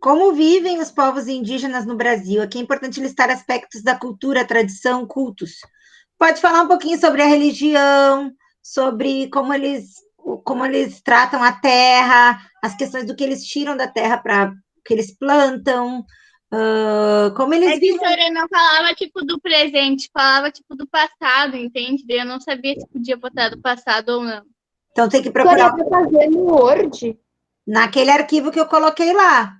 Como vivem os povos indígenas no Brasil? Aqui é importante listar aspectos da cultura, tradição, cultos. Pode falar um pouquinho sobre a religião, sobre como eles tratam a terra, as questões do que eles tiram da terra para que eles plantam, como eles É que a vivem. história não falava, tipo, do presente, falava, tipo, do passado, entende? Daí eu não sabia se podia botar do passado ou não. Então tem que Daria procurar para fazer no Word, naquele arquivo que eu coloquei lá.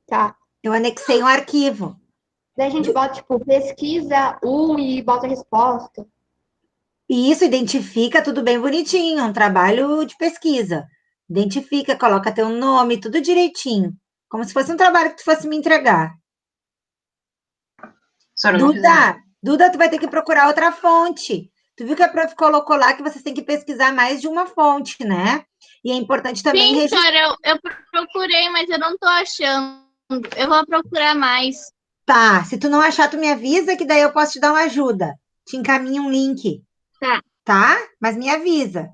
tá? Eu anexei um arquivo. Daí a gente bota, tipo, pesquisa e bota a resposta. E isso identifica tudo bem bonitinho, um trabalho de pesquisa. Identifica, coloca teu nome, tudo direitinho. Como se fosse um trabalho que tu fosse me entregar. Senhora, eu não fiz ainda. Duda, tu vai ter que procurar outra fonte. Tu viu que a prof colocou lá que vocês têm que pesquisar mais de uma fonte, né? E é importante também Sim, registrar. senhora, eu procurei, mas eu não tô achando. Eu vou procurar mais. Tá, se tu não achar, tu me avisa que daí eu posso te dar uma ajuda. Te encaminho um link, Tá. tá? Mas me avisa,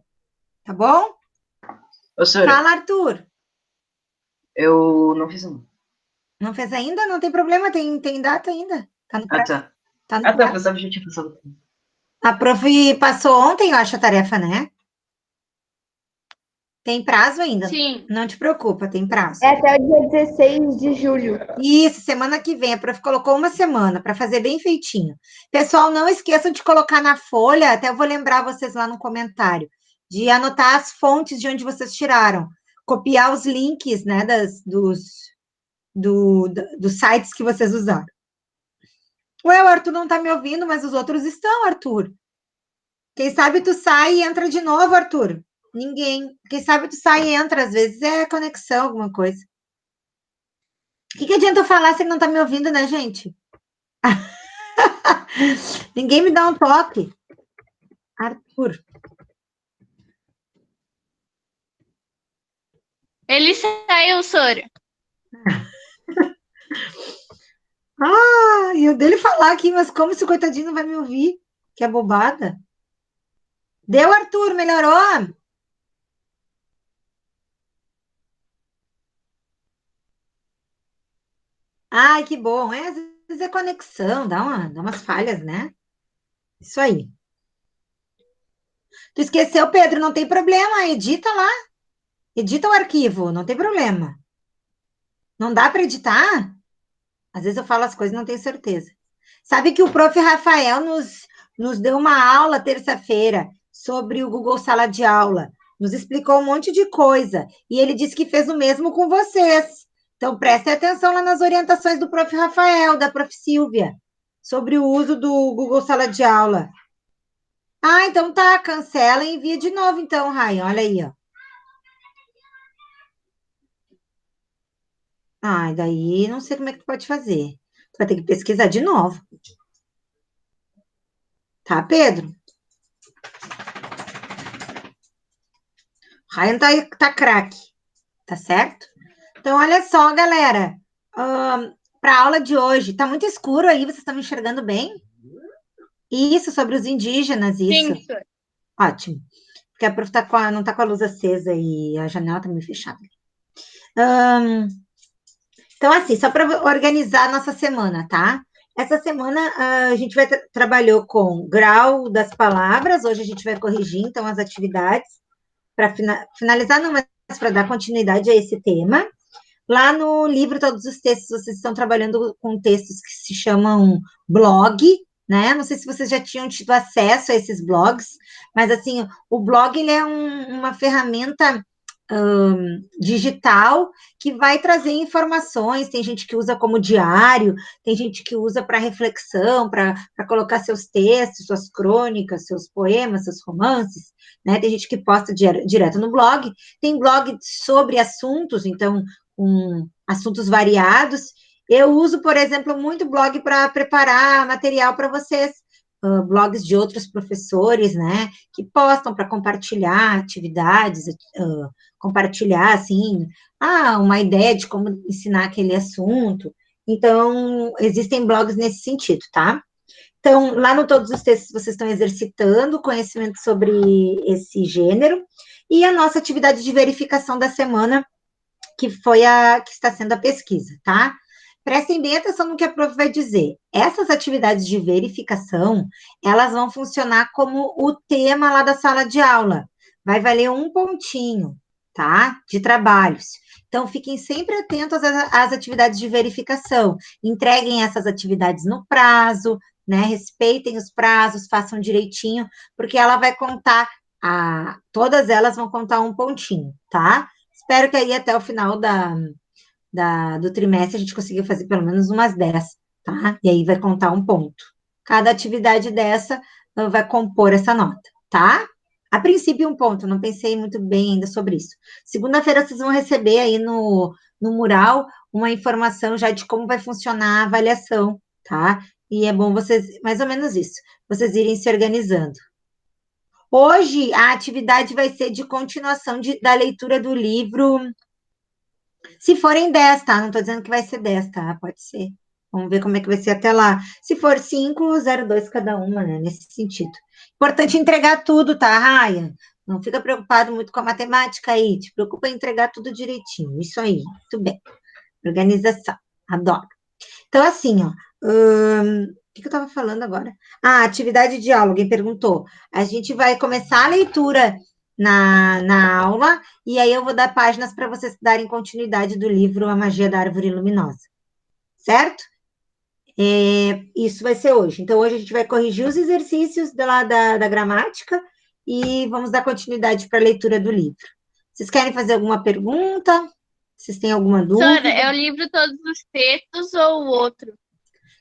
tá bom? Ô, senhora, Fala, Arthur. eu não fiz ainda. Não fez ainda? Não tem problema, tem data ainda. Tá no Ah, prazo. tá. Tá no Ah, tá, prazo. pensava que já tinha passado. A prof passou ontem, eu acho, a tarefa, né? Tem prazo ainda. Sim. Não te preocupa, tem prazo. É até o dia 16 de julho. Isso, semana que vem. A prof colocou uma semana para fazer bem feitinho. Pessoal, não esqueçam de colocar na folha, até eu vou lembrar vocês lá no comentário, de anotar as fontes de onde vocês tiraram. Copiar os links, né, dos sites que vocês usaram. Ué, o Arthur não está me ouvindo, mas os outros estão, Arthur. Quem sabe tu sai e entra de novo, Arthur. Ninguém. Quem sabe tu sai e entra, às vezes é conexão, alguma coisa. O que adianta eu falar se ele não está me ouvindo, né, gente? Ninguém me dá um toque. Arthur. Ele saiu, Sora. Ah, e o dele falar aqui, mas como esse coitadinho não vai me ouvir? Que é bobada. Deu, Arthur, melhorou? Ai, que bom. É, às vezes é conexão, dá umas falhas, né? Isso aí. Tu esqueceu, Pedro, não tem problema, edita lá. Edita o arquivo, não tem problema. Não dá para editar? Às vezes eu falo as coisas e não tenho certeza. Sabe que o prof. Rafael nos deu uma aula terça-feira sobre o Google Sala de Aula. Nos explicou um monte de coisa. E ele disse que fez o mesmo com vocês. Então, prestem atenção lá nas orientações do prof. Rafael, da prof. Silvia, sobre o uso do Google Sala de Aula. Ah, então tá, cancela e envia de novo, então, Ryan. Olha aí, ó. Ah, daí não sei como é que tu pode fazer. Tu vai ter que pesquisar de novo. Tá, Pedro? Ryan tá craque, tá certo? Então, olha só, galera. Para a aula de hoje, tá muito escuro aí, vocês estão me enxergando bem? Isso, sobre os indígenas, isso. Sim, Sora. Ótimo. Porque a prof não tá com a luz acesa e a janela tá meio fechada. Então, assim, só para organizar a nossa semana, tá? Essa semana a gente trabalhou com grau das palavras, hoje a gente vai corrigir, então, as atividades para finalizar, não, mas para dar continuidade a esse tema. Lá no livro, todos os textos, vocês estão trabalhando com textos que se chamam blog, né? Não sei se vocês já tinham tido acesso a esses blogs, mas, assim, o blog, ele é uma ferramenta digital que vai trazer informações. Tem gente que usa como diário, tem gente que usa para reflexão, para colocar seus textos, suas crônicas, seus poemas, seus romances, né? Tem gente que posta direto no blog, tem blog sobre assuntos, então, assuntos variados. Eu uso, por exemplo, muito blog para preparar material para vocês, blogs de outros professores, né, que postam para compartilhar atividades, compartilhar, assim, uma ideia de como ensinar aquele assunto. Então, existem blogs nesse sentido, tá? Então, lá no Todos os Textos, vocês estão exercitando conhecimento sobre esse gênero, e a nossa atividade de verificação da semana, que foi a que está sendo a pesquisa, tá? Prestem bem atenção no que a prof vai dizer. Essas atividades de verificação, elas vão funcionar como o tema lá da sala de aula. Vai valer um pontinho, tá? De trabalhos. Então, fiquem sempre atentos às atividades de verificação. Entreguem essas atividades no prazo, né? Respeitem os prazos, façam direitinho, porque ela vai contar, todas elas vão contar um pontinho, tá? Espero que aí até o final do trimestre a gente consiga fazer pelo menos umas 10, tá? E aí vai contar um ponto. Cada atividade dessa vai compor essa nota, tá? A princípio, um ponto, não pensei muito bem ainda sobre isso. Segunda-feira, vocês vão receber aí no mural uma informação já de como vai funcionar a avaliação, tá? E é bom vocês, mais ou menos isso, vocês irem se organizando. Hoje, a atividade vai ser de continuação da leitura do livro. Se forem 10, tá? Não estou dizendo que vai ser 10, tá? Pode ser. Vamos ver como é que vai ser até lá. Se for 5, 0,2 cada uma, né? Nesse sentido. Importante entregar tudo, tá, Ryan? Não fica preocupado muito com a matemática aí. Te preocupa em entregar tudo direitinho. Isso aí. Muito bem. Organização. Adoro. Então, assim, ó. O que eu estava falando agora? Atividade de aula. Alguém perguntou. A gente vai começar a leitura na aula, e aí eu vou dar páginas para vocês darem continuidade do livro A Magia da Árvore Luminosa. Certo? Isso vai ser hoje. Então, hoje a gente vai corrigir os exercícios da gramática e vamos dar continuidade para a leitura do livro. Vocês querem fazer alguma pergunta? Vocês têm alguma dúvida? Professora, é o livro Todos os Textos ou o outro?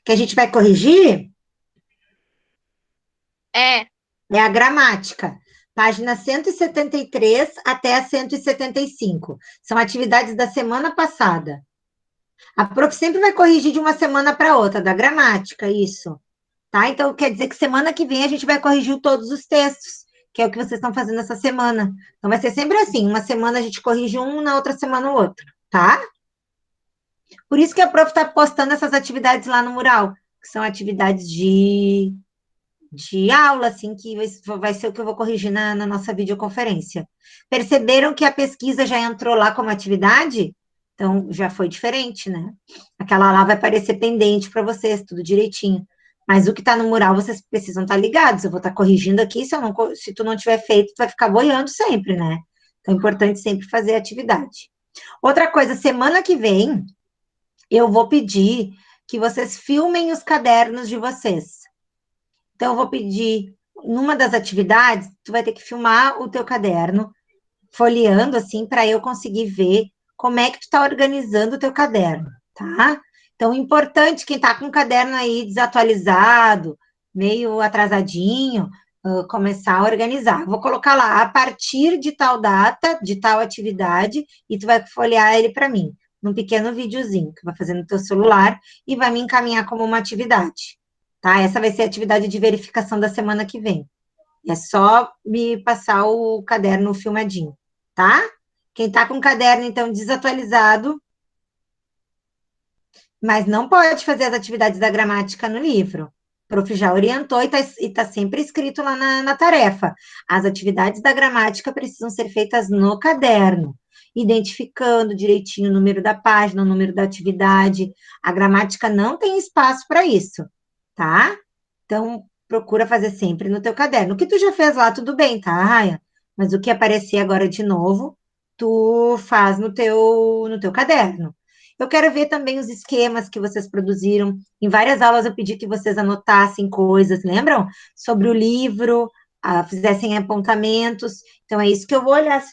Que a gente vai corrigir? É. É a gramática. Página 173 até a 175. São atividades da semana passada. A prof sempre vai corrigir de uma semana para outra, da gramática, isso. Tá? Então, quer dizer que semana que vem a gente vai corrigir todos os textos, que é o que vocês estão fazendo essa semana. Então, vai ser sempre assim, uma semana a gente corrige um, na outra semana o outro, tá? Por isso que a prof está postando essas atividades lá no mural, que são atividades de aula, assim, que vai ser o que eu vou corrigir na nossa videoconferência. Perceberam que a pesquisa já entrou lá como atividade? Então, já foi diferente, né? Aquela lá vai parecer pendente para vocês, tudo direitinho. Mas o que está no mural, vocês precisam estar ligados. Eu vou estar corrigindo aqui, se tu não tiver feito, tu vai ficar boiando sempre, né? Então, é importante sempre fazer atividade. Outra coisa, semana que vem, eu vou pedir que vocês filmem os cadernos de vocês. Então, eu vou pedir, numa das atividades, tu vai ter que filmar o teu caderno, folheando, assim, para eu conseguir ver como é que tu está organizando o teu caderno, tá? Então, importante, quem está com o caderno aí desatualizado, meio atrasadinho, começar a organizar. Vou colocar lá, a partir de tal data, de tal atividade, e tu vai folhear ele para mim, num pequeno videozinho, que vai fazer no teu celular, e vai me encaminhar como uma atividade. Tá? Essa vai ser a atividade de verificação da semana que vem. É só me passar o caderno filmadinho, tá? Quem tá com o caderno, então, desatualizado, mas não pode fazer as atividades da gramática no livro. O prof já orientou e tá sempre escrito lá na tarefa. As atividades da gramática precisam ser feitas no caderno, identificando direitinho o número da página, o número da atividade. A gramática não tem espaço para isso, tá? Então, procura fazer sempre no teu caderno. O que tu já fez lá, tudo bem, tá, Raya? Mas o que aparecer agora de novo, tu faz no teu caderno. Eu quero ver também os esquemas que vocês produziram. Em várias aulas eu pedi que vocês anotassem coisas, lembram? Sobre o livro, fizessem apontamentos. Então, é isso que eu vou olhar se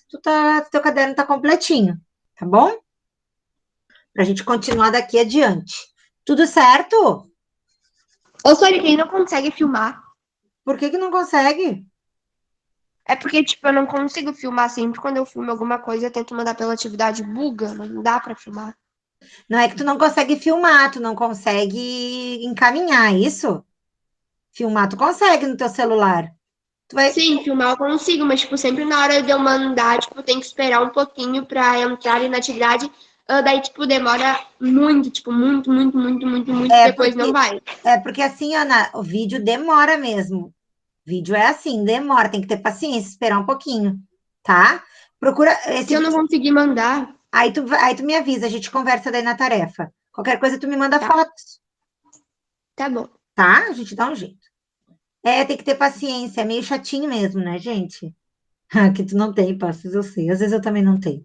teu caderno está completinho, tá bom? Para a gente continuar daqui adiante. Tudo certo? Ô, Sônia, quem não consegue filmar? Por que não consegue? É porque, tipo, eu não consigo filmar sempre. Quando eu filmo alguma coisa, eu tento mandar pela atividade buga, não dá pra filmar. Não é que tu não consegue filmar, tu não consegue encaminhar, isso? Filmar tu consegue no teu celular. Sim, filmar eu consigo, mas, tipo, sempre na hora de eu mandar, tipo, tem que esperar um pouquinho pra entrar na atividade. Daí, tipo, demora muito, tipo, muito, depois não vai. É porque assim, Ana, o vídeo demora mesmo. Vídeo é assim, demora, tem que ter paciência, esperar um pouquinho, tá? Procura Se eu não conseguir mandar, Aí tu me avisa, a gente conversa daí na tarefa. Qualquer coisa, tu me manda Tá. fotos, Tá bom. tá? A gente dá um jeito. Tem que ter paciência, é meio chatinho mesmo, né, gente? Que tu não tem, Passos, eu sei. Às vezes eu também não tenho.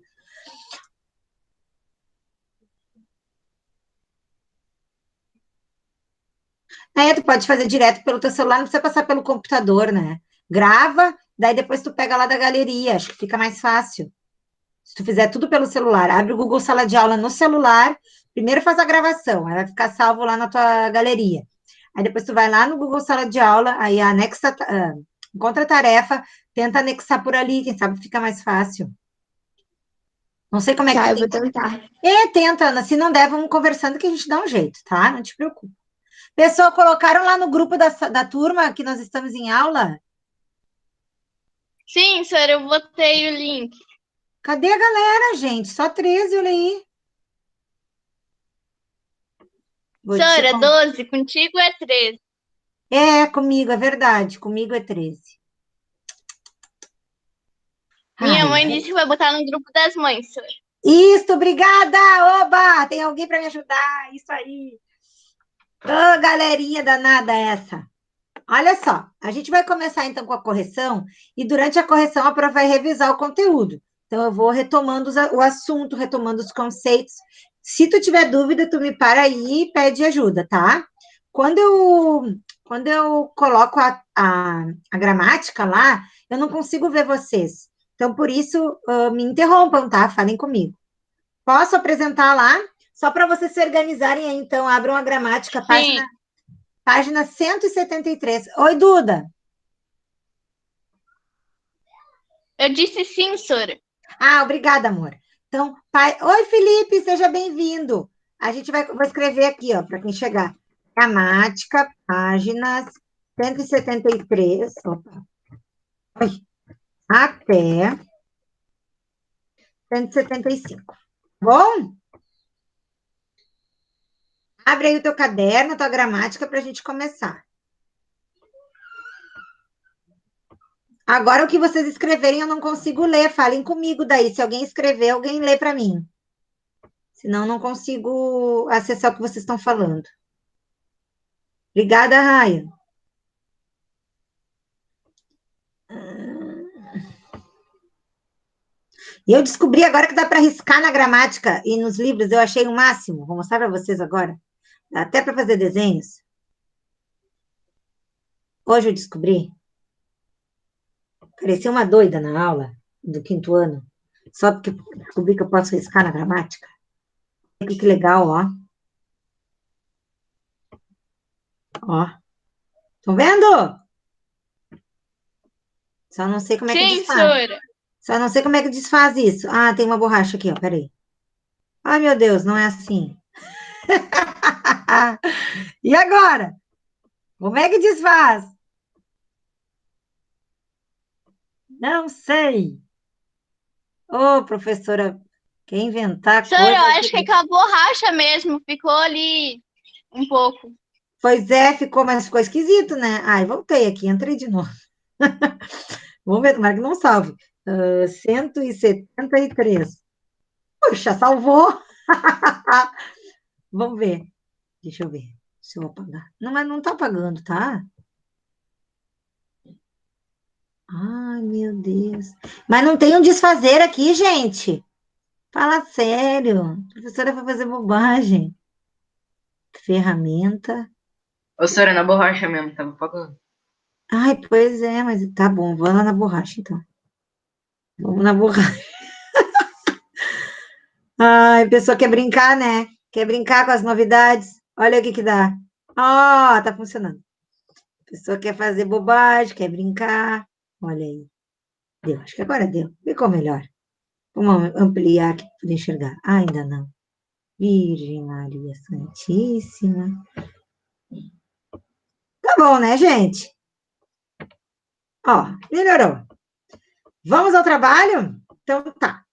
Tu pode fazer direto pelo teu celular, não precisa passar pelo computador, né? Grava, daí depois tu pega lá da galeria, acho que fica mais fácil. Se tu fizer tudo pelo celular, abre o Google Sala de Aula no celular, primeiro faz a gravação, aí vai ficar salvo lá na tua galeria. Aí depois tu vai lá no Google Sala de Aula, aí encontra a tarefa, tenta anexar por ali, quem sabe fica mais fácil. Não sei como é que Tá, tu eu tem. vou tentar. Tenta, Ana, se não der, vamos conversando que a gente dá um jeito, tá? Não te preocupe. Pessoal, colocaram lá no grupo da turma que nós estamos em aula? Sim, senhora, eu botei o link. Cadê a galera, gente? Só 13, olha aí. Vou te Senhora, 12, contigo é 13. Comigo, é verdade. Comigo é 13. Minha Ai, mãe disse que vai botar no grupo das mães, senhora. isso, obrigada! Oba! Tem alguém para me ajudar? Isso aí. Ô, galerinha danada essa. Olha só, a gente vai começar então com a correção e durante a correção a prova vai revisar o conteúdo. Então eu vou retomando o assunto, retomando os conceitos. Se tu tiver dúvida, tu me para aí e pede ajuda, tá? Quando eu coloco a gramática lá, eu não consigo ver vocês. Então, por isso, me interrompam, tá? Falem comigo. Posso apresentar lá? Só para vocês se organizarem aí, então, abram a gramática, Sim, página 173. Oi, Duda. eu disse sim, senhora. Obrigada, amor. Então, oi, Felipe, seja bem-vindo. Vou escrever aqui, ó, para quem chegar. Gramática, páginas 173, opa, oi, até 175. Bom? Abre aí o teu caderno, a tua gramática, para a gente começar. Agora, o que vocês escreverem, eu não consigo ler. Falem comigo daí. Se alguém escrever, alguém lê para mim. Senão, não consigo acessar o que vocês estão falando. Obrigada, Raia. E eu descobri agora que dá para riscar na gramática e nos livros. Eu achei o máximo. Vou mostrar para vocês agora. Dá até para fazer desenhos. Hoje eu descobri. Parecia uma doida na aula do 5º ano. Só porque descobri que eu posso riscar na gramática. Que legal, ó. Ó. Estão vendo? Só não sei como é que Sim, desfaz. senhora. Só não sei como é que desfaz isso. Tem uma borracha aqui, ó. Peraí. Ai, meu Deus, não é assim. E agora? Como é que desfaz? Não sei. Ô, professora, quer inventar Senhora, eu coisa acho que é aquela borracha mesmo ficou ali um pouco. Pois ficou, mas ficou esquisito, né? Ai, voltei aqui, entrei de novo. Vamos ver, tomara que não salve. 173. Puxa, salvou. Vamos ver. Deixa eu ver se eu apagar. Não, mas não tá apagando, tá? Ai, meu Deus. Mas não tem um desfazer aqui, gente. Fala sério. A professora vai fazer bobagem. Ferramenta. Ô, senhora, na borracha mesmo, tava pagando. Ai, pois é, mas tá bom. Vamos lá na borracha, então. Vamos na borracha. Ai, a pessoa quer brincar, né? Quer brincar com as novidades. Olha o que que dá. Ó, tá funcionando. A pessoa quer fazer bobagem, quer brincar. Olha aí. Deu, acho que agora deu. Ficou melhor. Vamos ampliar aqui para poder enxergar. Ainda não. Virgem Maria Santíssima. Tá bom, né, gente? Ó, melhorou. Vamos ao trabalho? Então tá.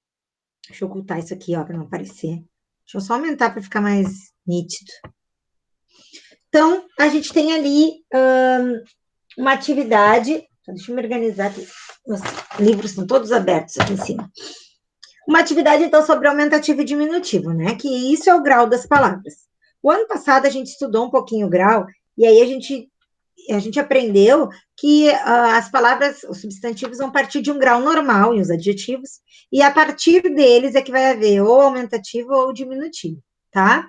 Deixa eu ocultar isso aqui, ó, para não aparecer. Deixa eu só aumentar para ficar mais nítido. Então, a gente tem ali uma atividade. Deixa eu me organizar aqui. Os livros estão todos abertos aqui em cima. Uma atividade, então, sobre aumentativo e diminutivo, né? Que isso é o grau das palavras. O ano passado a gente estudou um pouquinho o grau, e aí a gente aprendeu que as palavras, os substantivos vão partir de um grau normal, e os adjetivos, e a partir deles é que vai haver ou aumentativo ou diminutivo, tá?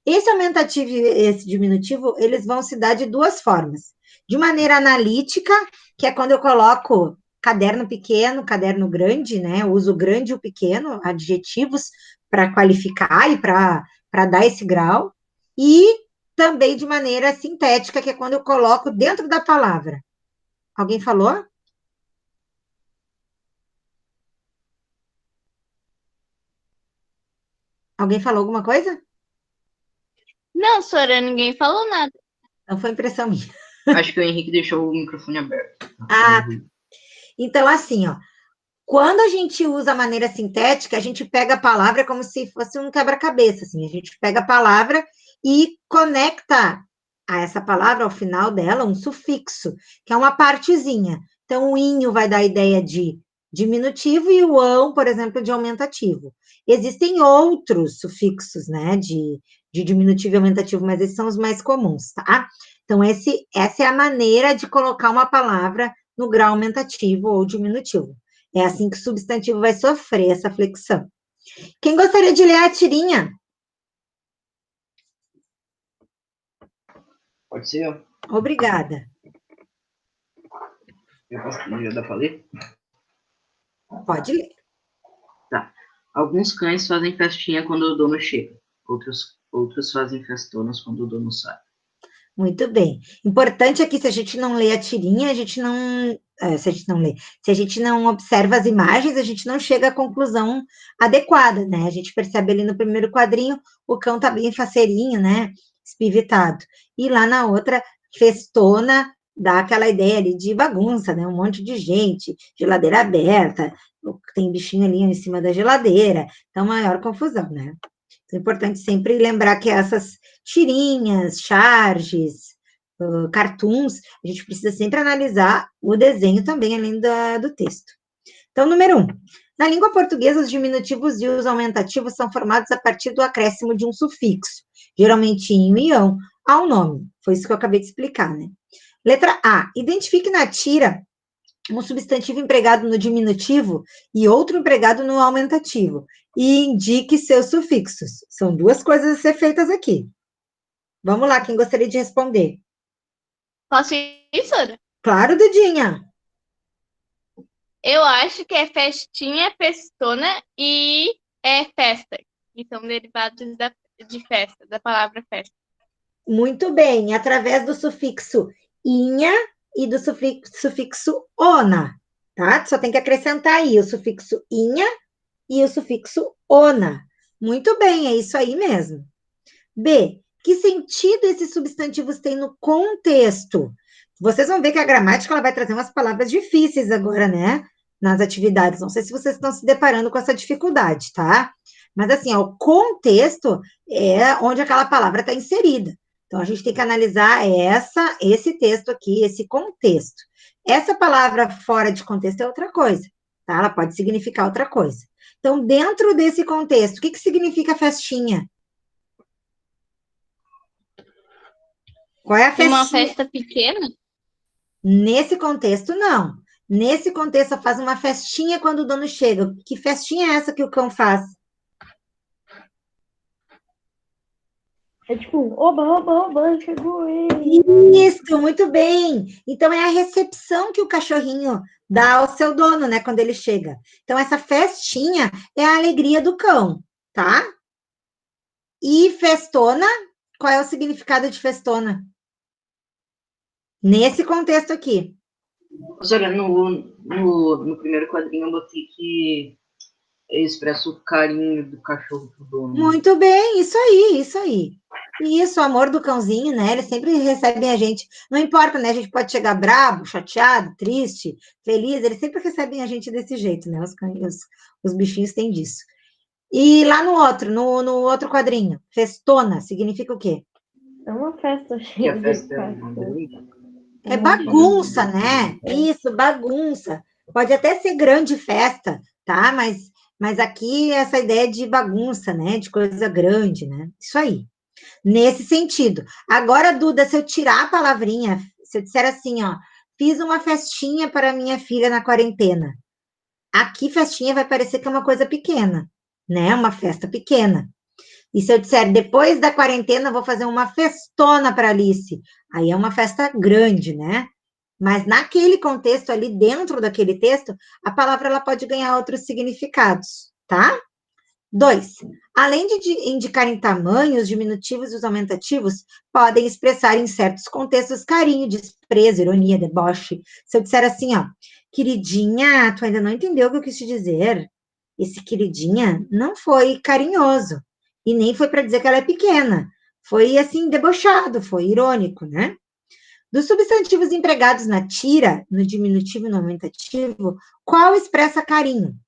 Esse aumentativo e esse diminutivo, eles vão se dar de duas formas. De maneira analítica, que é quando eu coloco caderno pequeno, caderno grande, né? Eu uso o grande e o pequeno, adjetivos, para qualificar e para dar esse grau. E também de maneira sintética, que é quando eu coloco dentro da palavra. Alguém falou? Alguém falou alguma coisa? Não, Sora, ninguém falou nada. Não foi impressão minha. Acho que o Henrique deixou o microfone aberto. Então, assim, ó. Quando a gente usa a maneira sintética, a gente pega a palavra como se fosse um quebra-cabeça, assim. A gente pega a palavra e conecta a essa palavra, ao final dela, um sufixo, que é uma partezinha. Então, o inho vai dar a ideia de diminutivo e o ão, por exemplo, de aumentativo. Existem outros sufixos, né, de diminutivo e aumentativo, mas esses são os mais comuns, tá? Então, essa é a maneira de colocar uma palavra no grau aumentativo ou diminutivo. É assim que o substantivo vai sofrer essa flexão. Quem gostaria de ler a tirinha? Pode ser eu? Obrigada. Já dá pra ler? Pode ler. Tá. Alguns cães fazem festinha quando o dono chega. Outros fazem festonas quando o dono sai. Muito bem. Importante é que se a gente não lê a tirinha, a gente não. Se a gente não lê, se a gente não observa as imagens, a gente não chega à conclusão adequada, né? A gente percebe ali no primeiro quadrinho, o cão tá bem faceirinho, né? Espivitado. E lá na outra, festona, dá aquela ideia ali de bagunça, né? Um monte de gente, geladeira aberta, tem bichinho ali em cima da geladeira, então maior confusão, né? É importante sempre lembrar que essas tirinhas, charges, cartoons, a gente precisa sempre analisar o desenho também, além do texto. Então, número 1. Na língua portuguesa, os diminutivos e os aumentativos são formados a partir do acréscimo de um sufixo, geralmente inho e ão, ao nome. Foi isso que eu acabei de explicar, né? Letra A. Identifique na tira um substantivo empregado no diminutivo e outro empregado no aumentativo, e indique seus sufixos. São duas coisas a ser feitas aqui. Vamos lá, quem gostaria de responder? Posso ir, Sora? Claro, Dudinha. Eu acho que é festinha, festona e é festa, que são derivados de festa, da palavra festa. Muito bem, através do sufixo inha e do sufixo ona, tá? Só tem que acrescentar aí o sufixo inha e o sufixo ona. Muito bem, é isso aí mesmo. B. Que sentido esses substantivos têm no contexto? Vocês vão ver que a gramática ela vai trazer umas palavras difíceis agora, né? Nas atividades. Não sei se vocês estão se deparando com essa dificuldade, tá? Mas assim, ó, o contexto é onde aquela palavra está inserida. Então, a gente tem que analisar esse texto aqui, esse contexto. Essa palavra fora de contexto é outra coisa, tá? Ela pode significar outra coisa. Então, dentro desse contexto, o que significa festinha? Qual é a festinha? Uma festa pequena? Nesse contexto, não. Nesse contexto, faz uma festinha quando o dono chega. Que festinha é essa que o cão faz? É tipo, oba, chegou ele. Isso, muito bem. Então, é a recepção que o cachorrinho dá ao seu dono, né, quando ele chega. Então, essa festinha é a alegria do cão, tá? E festona, qual é o significado de festona? Nesse contexto aqui. Professora, no primeiro quadrinho eu botei que expressa o carinho do cachorro pro dono. Muito bem, isso aí, isso aí. Isso, o amor do cãozinho, né? Eles sempre recebem a gente. Não importa, né? A gente pode chegar brabo, chateado, triste, feliz, eles sempre recebem a gente desse jeito, né? Os bichinhos têm disso. E lá no outro quadrinho, festona, significa o quê? É uma festa Que cheia a de festa é festa. uma delícia. É bagunça, né? Isso, bagunça. Pode até ser grande festa, tá? Mas Mas aqui essa ideia de bagunça, né? De coisa grande, né? Isso aí. Nesse sentido. Agora, Duda, se eu tirar a palavrinha, se eu disser assim, ó, fiz uma festinha para minha filha na quarentena. Aqui, festinha vai parecer que é uma coisa pequena, né? Uma festa pequena. E se eu disser, depois da quarentena, vou fazer uma festona para Alice. Aí é uma festa grande, né? Mas naquele contexto ali, dentro daquele texto, a palavra ela pode ganhar outros significados, tá? 2. Além de indicarem tamanhos, diminutivos e os aumentativos, podem expressar em certos contextos carinho, desprezo, ironia, deboche. Se eu disser assim, ó, queridinha, tu ainda não entendeu o que eu quis te dizer? Esse queridinha não foi carinhoso. E nem foi para dizer que ela é pequena. Foi, assim, debochado, foi irônico, né? Dos substantivos empregados na tira, no diminutivo e no aumentativo, qual expressa carinho?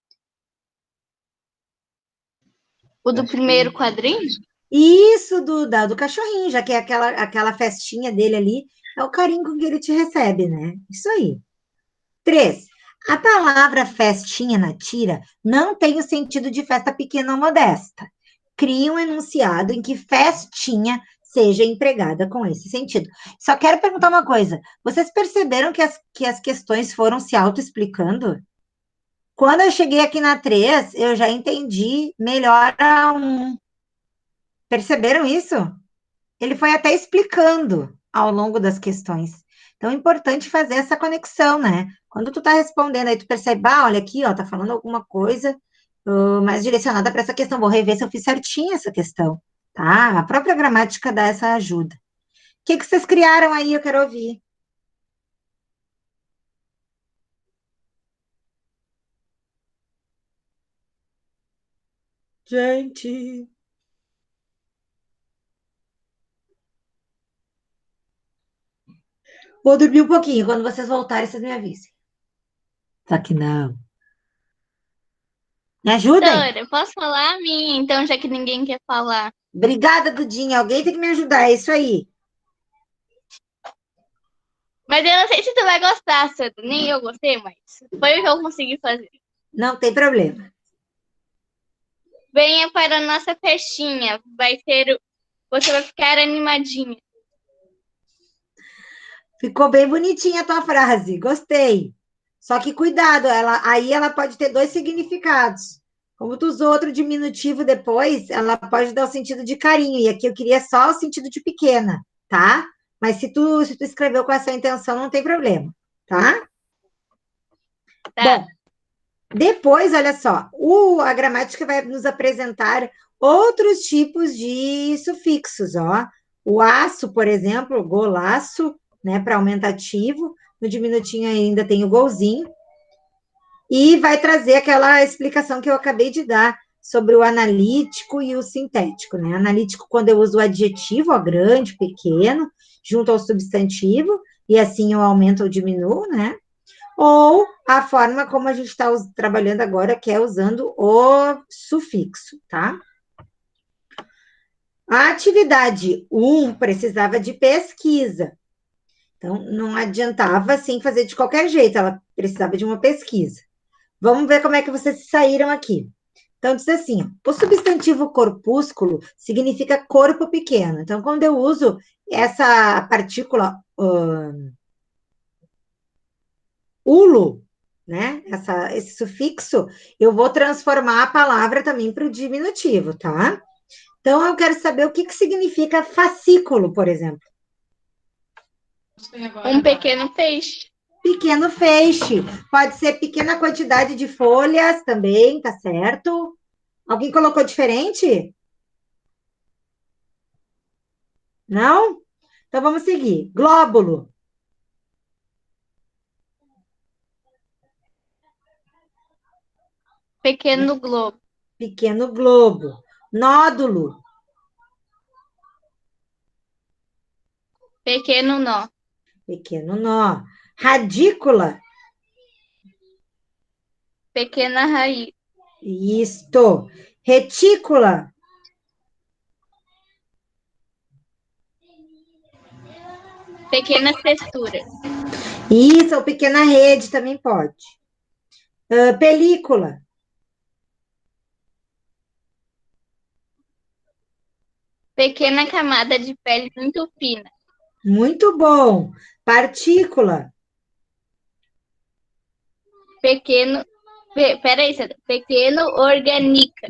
O do primeiro quadrinho? Isso, do cachorrinho, já que é aquela festinha dele ali, é o carinho com que ele te recebe, né? Isso aí. 3. A palavra festinha na tira não tem o sentido de festa pequena ou modesta. Cria um enunciado em que festinha seja empregada com esse sentido. Só quero perguntar uma coisa. Vocês perceberam que as questões foram se autoexplicando? Quando eu cheguei aqui na 3, eu já entendi melhor a 1. Perceberam isso? Ele foi até explicando ao longo das questões. Então, é importante fazer essa conexão, né? Quando tu tá respondendo, aí tu percebe, olha aqui, ó, tá falando alguma coisa mais direcionada para essa questão. Vou rever se eu fiz certinho essa questão, tá? A própria gramática dá essa ajuda. O que vocês criaram aí? Eu quero ouvir. Gente. Vou dormir um pouquinho. Quando vocês voltarem, vocês me avisem. Só que não. Me ajudem? Doutora, eu posso falar a minha, então, já que ninguém quer falar. Obrigada, Dudinha. Alguém tem que me ajudar. É isso aí. Mas eu não sei se tu vai gostar, Sandra. Nem eu gostei, mas foi o que eu consegui fazer. Não tem problema. Venha para a nossa festinha. Você vai ficar animadinha. Ficou bem bonitinha a tua frase. Gostei. Só que cuidado, aí ela pode ter dois significados. Como tu usou outro diminutivo depois, ela pode dar o sentido de carinho. E aqui eu queria só o sentido de pequena, tá? Mas se tu escreveu com essa intenção, não tem problema, tá? Tá. Bom, depois, olha só, a gramática vai nos apresentar outros tipos de sufixos, ó. O aço, por exemplo, golaço, né, para aumentativo. No diminutinho ainda tem o golzinho. E vai trazer aquela explicação que eu acabei de dar sobre o analítico e o sintético, né? Analítico, quando eu uso o adjetivo, ó, grande, pequeno, junto ao substantivo, e assim eu aumento ou diminuo, né? Ou a forma como a gente está trabalhando agora, que é usando o sufixo, tá? A atividade 1 precisava de pesquisa. Então, não adiantava, assim, fazer de qualquer jeito, ela precisava de uma pesquisa. Vamos ver como é que vocês saíram aqui. Então, diz assim, ó, o substantivo corpúsculo significa corpo pequeno. Então, quando eu uso essa partícula ulo, né? Esse sufixo, eu vou transformar a palavra também para o diminutivo, tá? Então, eu quero saber o que significa fascículo, por exemplo. Um pequeno peixe. Pequeno feixe. Pode ser pequena quantidade de folhas também, tá certo? Alguém colocou diferente? Não? Então, vamos seguir. Glóbulo. Pequeno globo. Pequeno globo. Nódulo. Pequeno nó. Pequeno nó. Radícula. Pequena raiz. Isto. Retícula. Pequena textura. Isso, ou pequena rede também pode. Película. Pequena camada de pele muito fina. Muito bom. Partícula. Pequeno. Peraí, Sandra. Pequeno organica.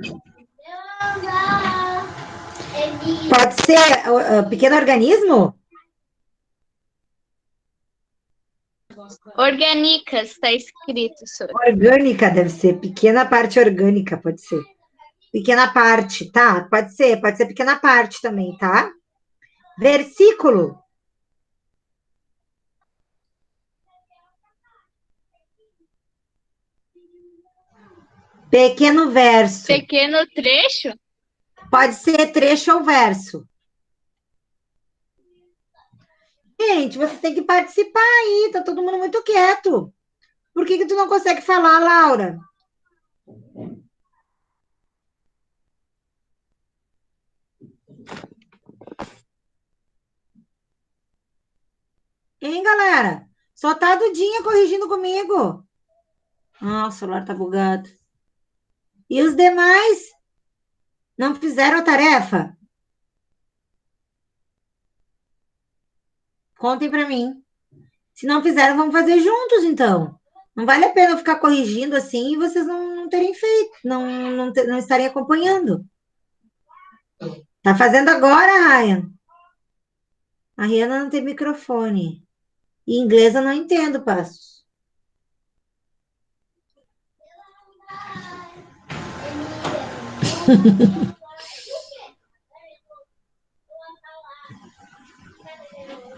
Pode ser pequeno organismo? Orgânicas, está escrito, Sora. Orgânica deve ser. Pequena parte orgânica, pode ser. Pequena parte, tá? Pode ser pequena parte também, tá? Versículo. Pequeno verso. Pequeno trecho? Pode ser trecho ou verso. Gente, você tem que participar aí, tá todo mundo muito quieto. Por que tu não consegue falar, Laura? Hein, galera? Só tá a Dudinha corrigindo comigo. Ah, o celular tá bugado. E os demais? Não fizeram a tarefa? Contem para mim. Se não fizeram, vamos fazer juntos, então. Não vale a pena ficar corrigindo assim e vocês não terem feito, não estarem acompanhando. Tá fazendo agora, Ryan? A Rihanna não tem microfone. E inglês eu não entendo, Passos.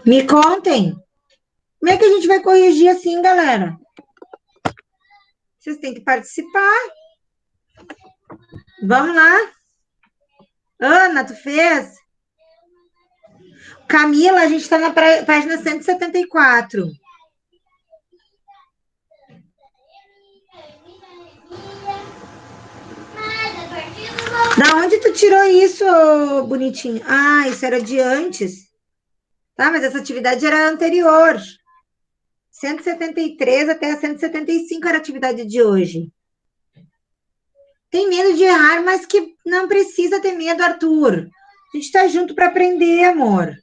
Me contem. Como é que a gente vai corrigir assim, galera? Vocês têm que participar. Vamos lá. Ana, tu fez? Camila, a gente está na página 174. Da onde tu tirou isso, bonitinho? Ah, isso era de antes. Tá, mas essa atividade era anterior. 173 até 175 era a atividade de hoje. Tem medo de errar, mas que não precisa ter medo, Arthur. A gente está junto para aprender, amor.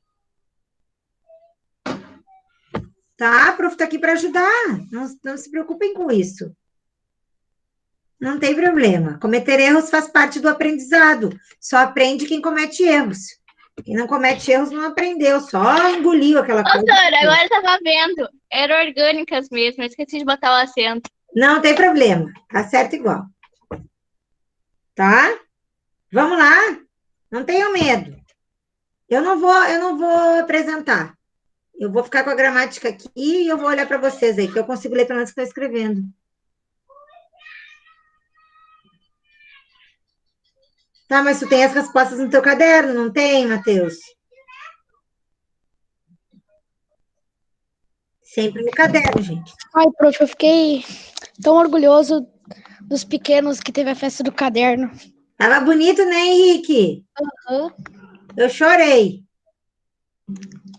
Tá? A prof está aqui para ajudar. Não se preocupem com isso. Não tem problema. Cometer erros faz parte do aprendizado. Só aprende quem comete erros. Quem não comete erros não aprendeu, só engoliu aquela coisa. Doutora, agora eu tava vendo. Eram orgânicas mesmo, eu esqueci de botar o acento. Não tem problema. Tá certo igual. Tá? Vamos lá? Não tenham medo. Eu não vou apresentar. Eu vou ficar com a gramática aqui e eu vou olhar para vocês aí, que eu consigo ler pelo menos o que estou escrevendo. Tá, mas tu tem as respostas no teu caderno, não tem, Matheus? Sempre no caderno, gente. Ai, prof, eu fiquei tão orgulhoso dos pequenos que teve a festa do caderno. Tava bonito, né, Henrique? Uhum. Eu chorei.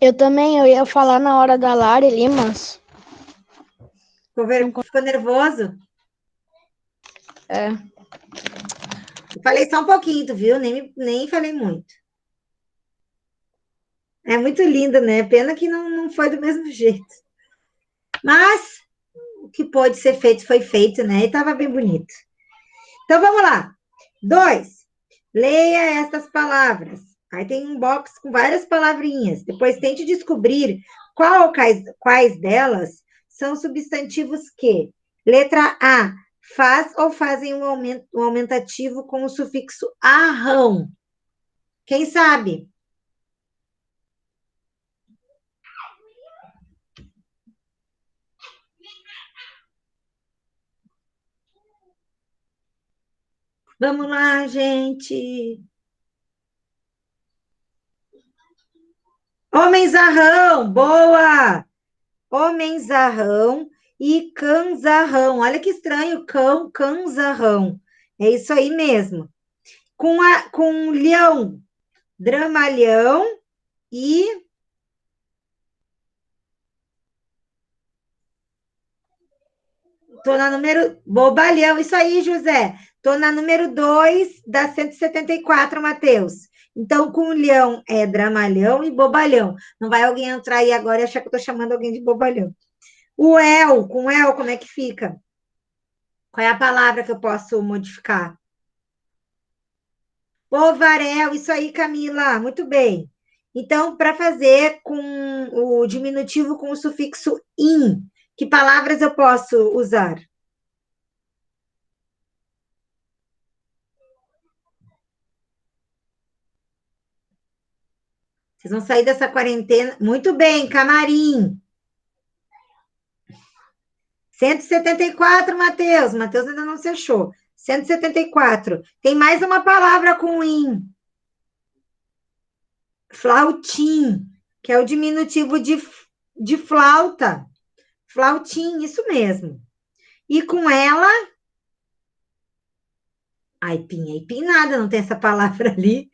Eu também, eu ia falar na hora da Lari ali, mas... Ficou nervoso? É. Eu falei só um pouquinho, tu viu? Nem falei muito. É muito lindo, né? Pena que não foi do mesmo jeito. Mas o que pôde ser feito foi feito, né? E estava bem bonito. Então vamos lá. 2. Leia estas palavras. Aí tem um box com várias palavrinhas. Depois tente descobrir quais delas são substantivos que. Letra A. Faz ou fazem um aumentativo com o sufixo arrão. Quem sabe? Vamos lá, gente. Homenzarrão, boa! Homenzarrão e canzarrão. Olha que estranho, canzarrão. É isso aí mesmo. Com leão, dramalhão e... Tô na número... Bobalhão, isso aí, José. Tô na número 2 da 174, Matheus. Então, com leão é dramalhão e bobalhão. Não vai alguém entrar aí agora e achar que eu estou chamando alguém de bobalhão. Com el, como é que fica? Qual é a palavra que eu posso modificar? Povarel, isso aí, Camila, muito bem. Então, para fazer com o diminutivo com o sufixo in, que palavras eu posso usar? Vocês vão sair dessa quarentena. Muito bem, camarim. 174, Matheus. Matheus ainda não se achou. 174. Tem mais uma palavra com in. Flautim, que é o diminutivo de flauta. Flautim, isso mesmo. E com ela... Aipim nada, não tem essa palavra ali.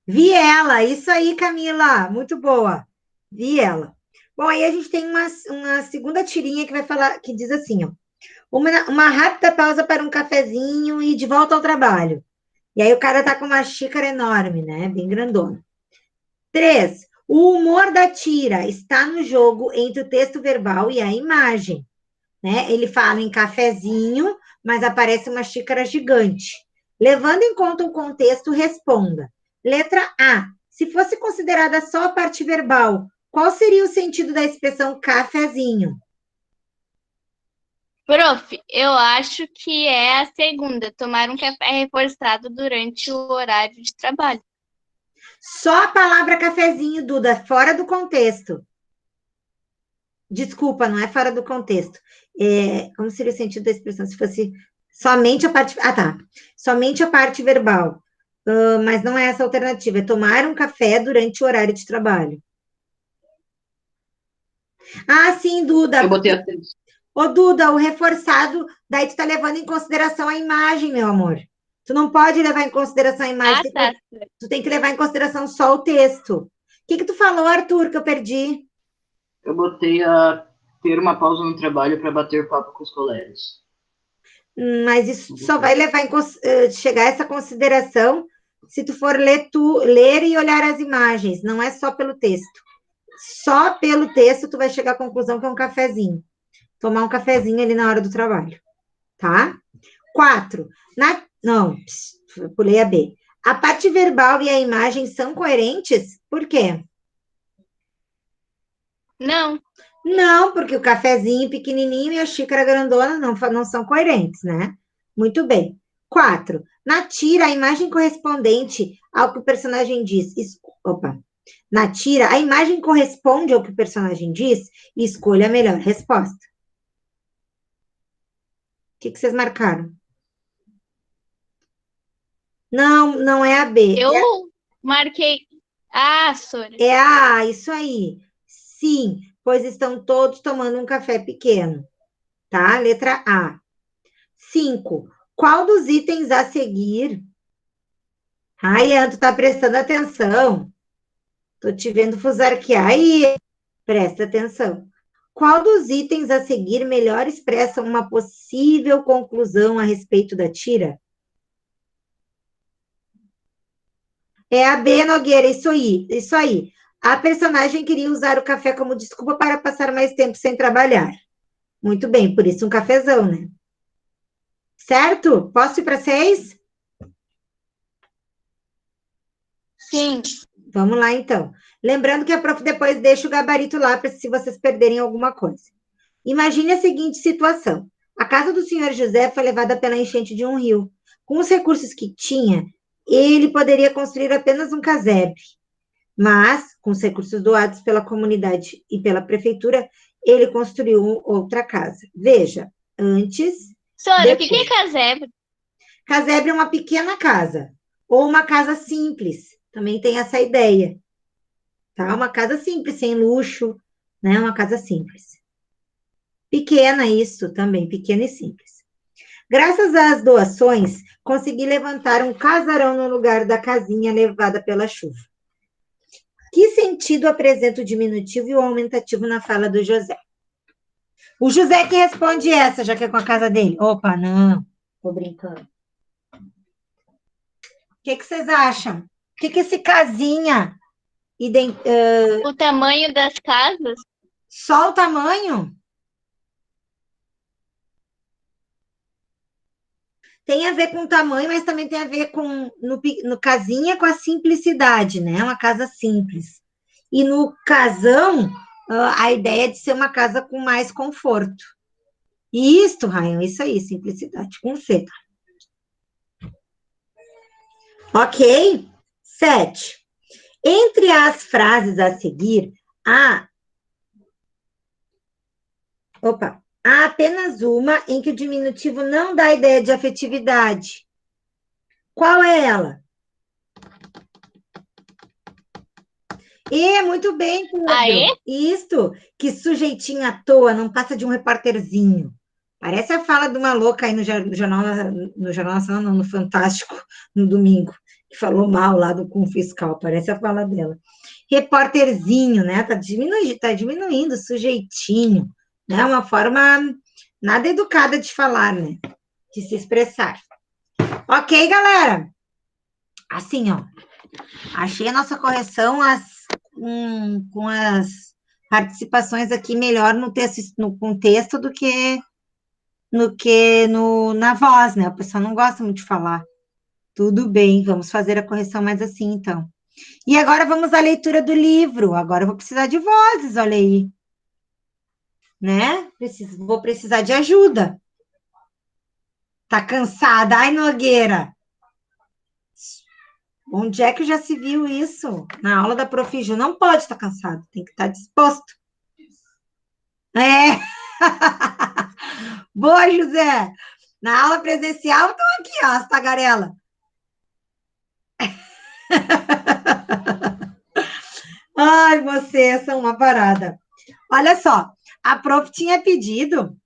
Viela, isso aí, Camila. Muito boa. Viela. Bom, aí a gente tem uma segunda tirinha que vai falar, que diz assim, ó. Uma rápida pausa para um cafezinho e de volta ao trabalho. E aí o cara tá com uma xícara enorme, né? Bem grandona. 3. O humor da tira está no jogo entre o texto verbal e a imagem. Né? Ele fala em cafezinho, mas aparece uma xícara gigante. Levando em conta o contexto, responda. Letra A. Se fosse considerada só a parte verbal, qual seria o sentido da expressão cafezinho? Prof, eu acho que é a segunda, tomar um café reforçado durante o horário de trabalho. Só a palavra cafezinho, Duda, fora do contexto. Desculpa, não é fora do contexto. Como seria o sentido da expressão se fosse somente a parte... Ah, tá. Somente a parte verbal. Mas não é essa a alternativa. É tomar um café durante o horário de trabalho. Ah, sim, Duda. Eu botei a terceira. Ô, Duda, o reforçado, daí tu tá levando em consideração a imagem, meu amor. Tu não pode levar em consideração a imagem. Ah, tá. Tu tem que levar em consideração só o texto. O que tu falou, Arthur, que eu perdi? Eu botei a ter uma pausa no trabalho para bater papo com os colegas. Mas isso só vai levar chegar a essa consideração se tu for ler e olhar as imagens, não é só pelo texto. Só pelo texto tu vai chegar à conclusão que é um cafezinho. Tomar um cafezinho ali na hora do trabalho, tá? 4. Não, pulei a B. A parte verbal e a imagem são coerentes? Por quê? Não. Não, porque o cafezinho pequenininho e a xícara grandona não são coerentes, né? Muito bem. 4. Na tira, a imagem correspondente ao que o personagem diz. Na tira, a imagem corresponde ao que o personagem diz e escolha a melhor resposta. O que vocês marcaram? Não, não é a B. Eu marquei. Ah, Sora. É a A, isso aí. Sim, pois estão todos tomando um café pequeno. Tá? Letra A. 5. Qual dos itens a seguir? Ai, Ian, tu tá prestando atenção. Tô te vendo fusarquear aí. Presta atenção. Qual dos itens a seguir melhor expressa uma possível conclusão a respeito da tira? É a B, Nogueira, isso aí. A personagem queria usar o café como desculpa para passar mais tempo sem trabalhar. Muito bem, por isso um cafezão, né? Certo? Posso ir para 6? Sim. Vamos lá, então. Lembrando que a prof depois deixa o gabarito lá para se vocês perderem alguma coisa. Imagine a seguinte situação. A casa do senhor José foi levada pela enchente de um rio. Com os recursos que tinha, ele poderia construir apenas um casebre. Mas, com os recursos doados pela comunidade e pela prefeitura, ele construiu outra casa. Veja, antes... Sora, o que é casebre? Casebre é uma pequena casa, ou uma casa simples. Também tem essa ideia. Tá? Uma casa simples, sem luxo, né? Uma casa simples. Pequena isso também, pequena e simples. Graças às doações, consegui levantar um casarão no lugar da casinha levada pela chuva. Que sentido apresenta o diminutivo e o aumentativo na fala do José? O José que responde essa, já que é com a casa dele. Opa, não, tô brincando. que vocês acham? O que esse casinha? O tamanho das casas? Só o tamanho? Tem a ver com o tamanho, mas também tem a ver com, no casinha, com a simplicidade, né? Uma casa simples. E no casão, a ideia é de ser uma casa com mais conforto. Isso, Ryan, isso aí, simplicidade, com C. Ok? 7. Entre as frases a seguir, há apenas uma em que o diminutivo não dá ideia de afetividade. Qual é ela? Muito bem, Pedro. Aê? Isto, que sujeitinho à toa, não passa de um repórterzinho. Parece a fala de uma louca aí no Jornal Nacional, não, no Fantástico, no domingo, que falou mal lá do com fiscal, parece a fala dela. Repórterzinho, né? Tá diminuindo, sujeitinho, né? Uma forma nada educada de falar, né? De se expressar. Ok, galera? Assim, ó. Achei a nossa correção com as participações aqui melhor no texto, no contexto do que na voz, né? O pessoal não gosta muito de falar. Tudo bem, vamos fazer a correção mais assim, então. E agora vamos à leitura do livro. Agora eu vou precisar de vozes, olha aí. Né? Vou precisar de ajuda. Tá cansada? Ai, Nogueira. Onde é que já se viu isso? Na aula da Prof. Ju. Não pode estar cansado, tem que estar disposto. É. Boa, José. Na aula presencial, estão aqui, ó, as tagarelas. Ai, vocês são uma parada. Olha só, a prof tinha pedido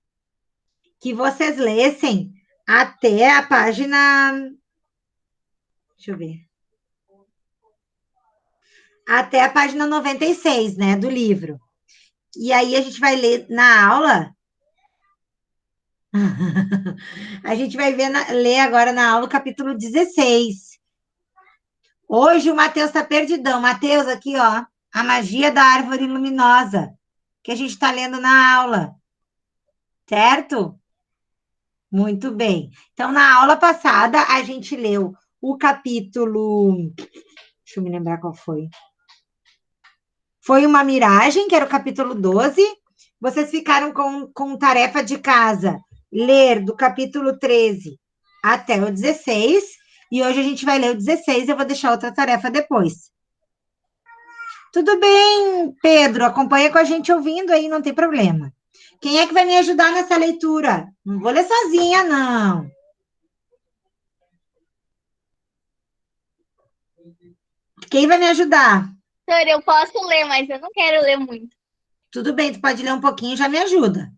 que vocês lessem até a página. Deixa eu ver. Até a página 96, né, do livro. E aí a gente vai ler na aula. A gente vai ler agora na aula o capítulo 16. Hoje o Matheus está perdidão. Matheus, aqui, ó, a magia da árvore luminosa, que a gente está lendo na aula. Certo? Muito bem. Então, na aula passada, a gente leu o capítulo. Deixa eu me lembrar qual foi. Foi uma miragem, que era o capítulo 12. Vocês ficaram com tarefa de casa, ler do capítulo 13 até o 16. E hoje a gente vai ler o 16. Eu vou deixar outra tarefa depois. Tudo bem, Pedro. Acompanha com a gente ouvindo aí, não tem problema. Quem é que vai me ajudar nessa leitura? Não vou ler sozinha, não. Quem vai me ajudar? Senhora, eu posso ler, mas eu não quero ler muito. Tudo bem, tu pode ler um pouquinho, já me ajuda.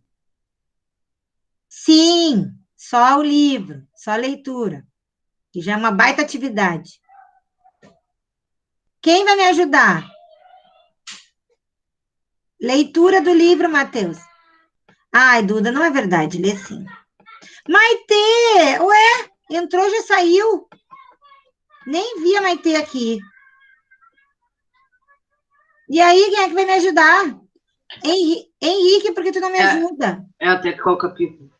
Sim, só o livro, só a leitura, que já é uma baita atividade. Quem vai me ajudar? Leitura do livro, Matheus. Ai, Duda, não é verdade, lê sim. Maitê! Ué, entrou, já saiu. Nem vi a Maitê aqui. E aí, quem é que vai me ajudar? Henrique, por que tu não me ajuda? É até qual capítulo?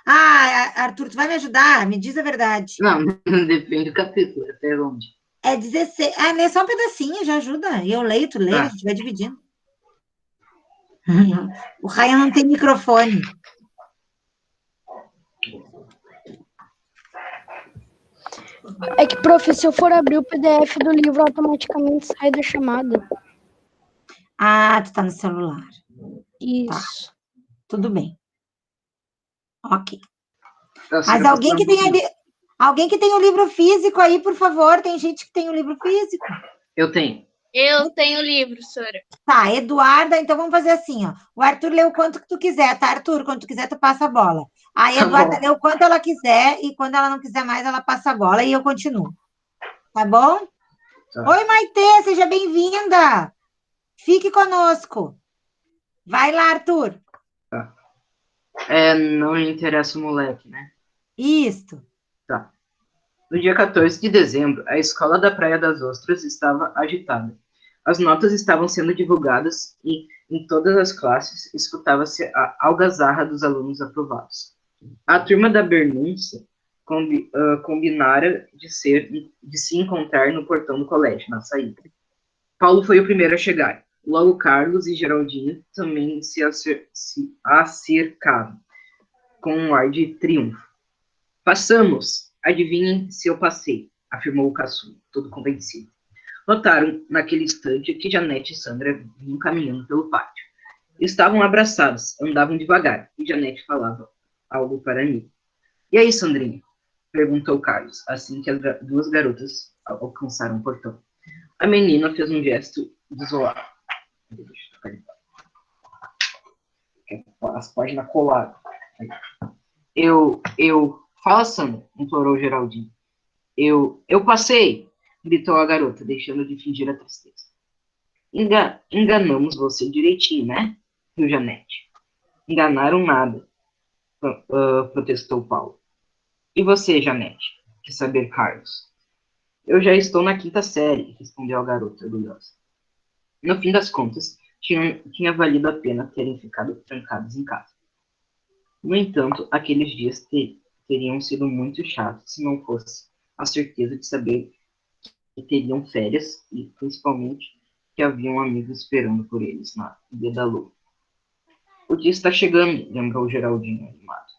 Ah, Arthur, tu vai me ajudar? Me diz a verdade. Não, depende do capítulo, até onde. É 16. Ah, lê só um pedacinho, já ajuda. Eu leio, tu lê, a gente vai dividindo. O Ryan não tem microfone. É que, prof, se eu for abrir o PDF do livro, automaticamente sai da chamada. Ah, tu tá no celular. Isso. Tá. Tudo bem. Ok. Mas alguém que tem o livro físico aí, por favor. Tem gente que tem o livro físico. Eu tenho. Eu tenho livro, senhora. Tá, Eduarda, então vamos fazer assim, ó. O Arthur lê o quanto que tu quiser, tá, Arthur? Quando tu quiser, tu passa a bola. Aí a Eduarda lê o quanto ela quiser e quando ela não quiser mais, ela passa a bola e eu continuo. Tá bom? Tá. Oi, Maitê, seja bem-vinda. Fique conosco. Vai lá, Arthur. Tá. Não interessa o moleque, né? Isto. Tá. No dia 14 de dezembro, a escola da Praia das Ostras estava agitada. As notas estavam sendo divulgadas e, em todas as classes, escutava-se a algazarra dos alunos aprovados. A turma da Bernúncia combinara de se encontrar no portão do colégio, na saída. Paulo foi o primeiro a chegar. Logo Carlos e Geraldinho também se acercaram, com um ar de triunfo. Passamos! Adivinhem se eu passei, afirmou o caçula, todo convencido. Notaram, naquele instante, que Janete e Sandra vinham caminhando pelo pátio. Estavam abraçadas, andavam devagar, e Janete falava algo para mim. E aí, Sandrinha? Perguntou Carlos, assim que as duas garotas alcançaram o portão. A menina fez um gesto desolado. As páginas coladas. Fala, Sandra, implorou Geraldinho. Eu passei, gritou a garota, deixando de fingir a tristeza. Enganamos você direitinho, né? Viu Janete. Enganaram nada, protestou Paulo. E você, Janete? Quer saber, Carlos? Eu já estou na 5ª série, respondeu a garota, orgulhosa. No fim das contas, tinha valido a pena terem ficado trancados em casa. No entanto, aqueles dias teriam sido muito chatos se não fosse a certeza de saber que teriam férias e, principalmente, que haviam amigos esperando por eles na Ilha da Lua. O dia está chegando, lembrou Geraldinho animado,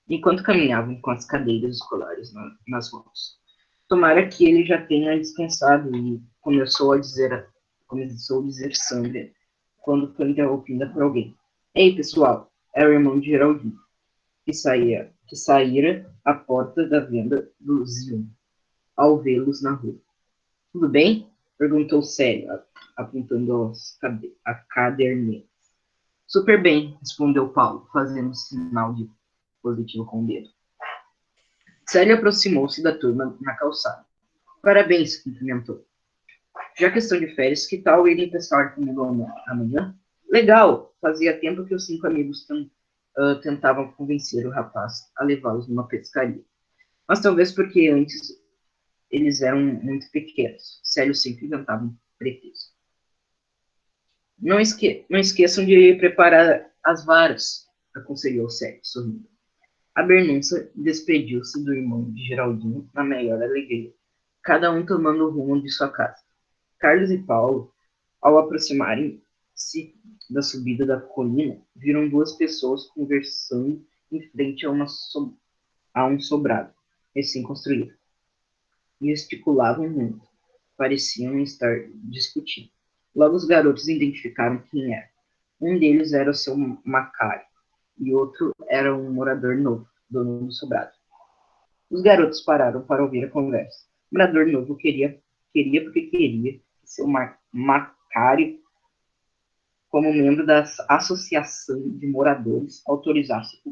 enquanto caminhavam com as cadeiras escolares nas mãos. Tomara que ele já tenha descansado e começou a dizer Sandra quando foi interrompida por alguém. Ei, pessoal, era o irmão de Geraldinho, que saíra à porta da venda do Zion, ao vê-los na rua. Tudo bem? Perguntou Célio, apontando a caderneta. Super bem, respondeu Paulo, fazendo sinal de positivo com o dedo. Célio aproximou-se da turma na calçada. Parabéns, cumprimentou. Já questão de férias, que tal irem pescar comigo amanhã? Legal! Fazia tempo que os 5 amigos tentavam convencer o rapaz a levá-los numa pescaria. Mas talvez porque antes eles eram muito pequenos. Célio sempre inventava um pretexto. Não esqueçam de preparar as varas, aconselhou Célio, sorrindo. A Bernúncia despediu-se do irmão de Geraldinho na maior alegria, cada um tomando o rumo de sua casa. Carlos e Paulo, ao aproximarem-se da subida da colina, viram 2 pessoas conversando em frente a um sobrado recém-construído. Gesticulavam muito, pareciam estar discutindo. Logo os garotos identificaram quem era. Um deles era o seu Macário, e outro era um morador novo, dono do sobrado. Os garotos pararam para ouvir a conversa. O morador novo queria porque queria que seu Macário, como membro da associação de moradores, autorizasse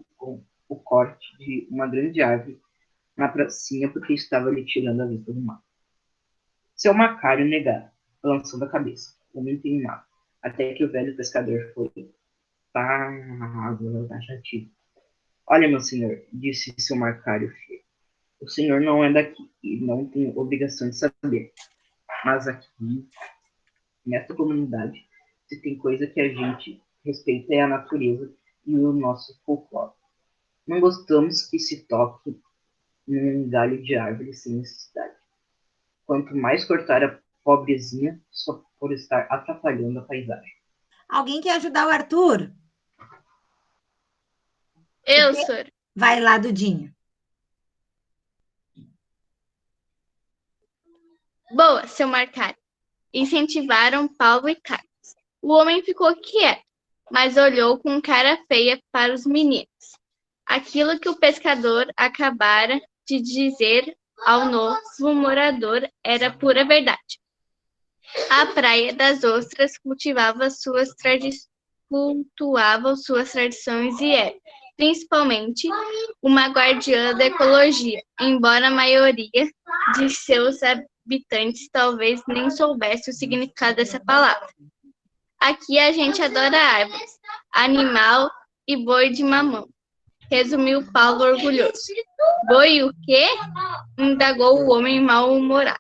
o corte de uma grande árvore na pracinha porque estava lhe tirando a vista do mar. Seu Macário negara, balançando a cabeça, como intimado, até que o velho pescador foi taxativo. Olha, meu senhor, disse seu Macário, o senhor não é daqui e não tem obrigação de saber. Mas aqui, nesta comunidade, se tem coisa que a gente respeita é a natureza e o nosso folclore. Não gostamos que se toque num galho de árvore sem necessidade. Quanto mais cortar a pobrezinha, só por estar atrapalhando a paisagem. Alguém quer ajudar o Arthur? Eu, senhor. Vai lá, Dudinha. Boa, seu Macário. Incentivaram Paulo e Carlos. O homem ficou quieto, mas olhou com cara feia para os meninos. Aquilo que o pescador acabara de dizer ao novo morador era pura verdade. A Praia das Ostras cultuava suas tradições e era, principalmente, uma guardiã da ecologia, embora a maioria de seus habitantes talvez nem soubesse o significado dessa palavra. Aqui a gente adora árvores, animal e boi de mamão. resumiu Paulo orgulhoso. Boi o quê? Indagou o homem mal-humorado.